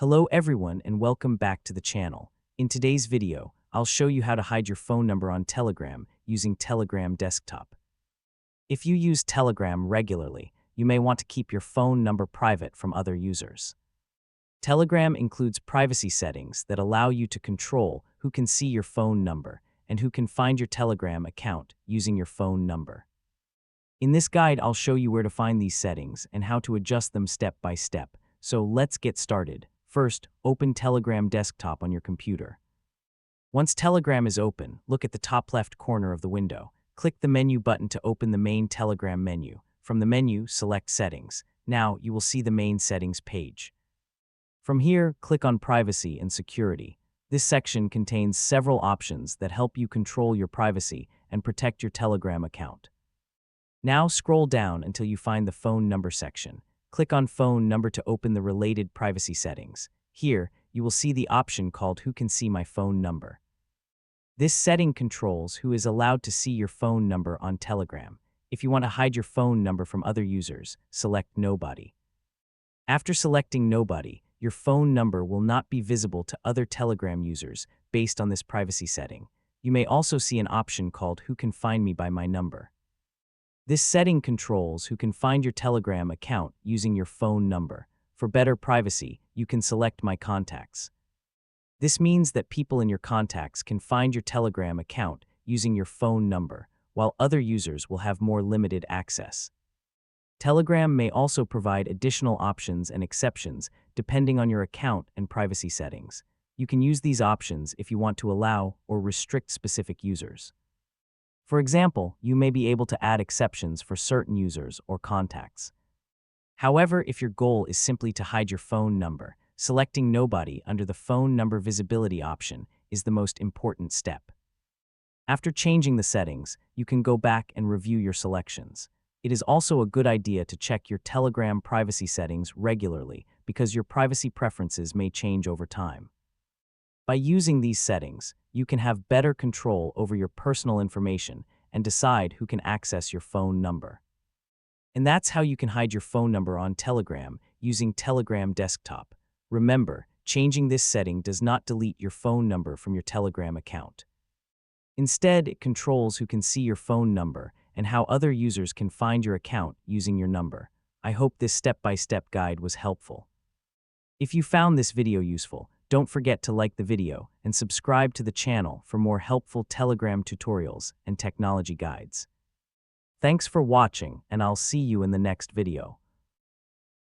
Hello everyone and welcome back to the channel. In today's video, I'll show you how to hide your phone number on Telegram using Telegram Desktop. If you use Telegram regularly, you may want to keep your phone number private from other users. Telegram includes privacy settings that allow you to control who can see your phone number and who can find your Telegram account using your phone number. In this guide, I'll show you where to find these settings and how to adjust them step by step. So let's get started. First, open Telegram Desktop on your computer. Once Telegram is open, look at the top left corner of the window. Click the menu button to open the main Telegram menu. From the menu, select Settings. Now, you will see the main settings page. From here, click on Privacy and Security. This section contains several options that help you control your privacy and protect your Telegram account. Now scroll down until you find the phone number section. Click on Phone Number to open the related privacy settings. Here, you will see the option called Who Can See My Phone Number. This setting controls who is allowed to see your phone number on Telegram. If you want to hide your phone number from other users, select Nobody. After selecting Nobody, your phone number will not be visible to other Telegram users based on this privacy setting. You may also see an option called Who Can Find Me by My Number. This setting controls who can find your Telegram account using your phone number. For better privacy, you can select My Contacts. This means that people in your contacts can find your Telegram account using your phone number, while other users will have more limited access. Telegram may also provide additional options and exceptions depending on your account and privacy settings. You can use these options if you want to allow or restrict specific users. For example, you may be able to add exceptions for certain users or contacts. However, if your goal is simply to hide your phone number, selecting Nobody under the Phone Number Visibility option is the most important step. After changing the settings, you can go back and review your selections. It is also a good idea to check your Telegram privacy settings regularly because your privacy preferences may change over time. By using these settings, you can have better control over your personal information and decide who can access your phone number. And that's how you can hide your phone number on Telegram using Telegram Desktop. Remember, changing this setting does not delete your phone number from your Telegram account. Instead, it controls who can see your phone number and how other users can find your account using your number. I hope this step-by-step guide was helpful. If you found this video useful, don't forget to like the video and subscribe to the channel for more helpful Telegram tutorials and technology guides. Thanks for watching, and I'll see you in the next video.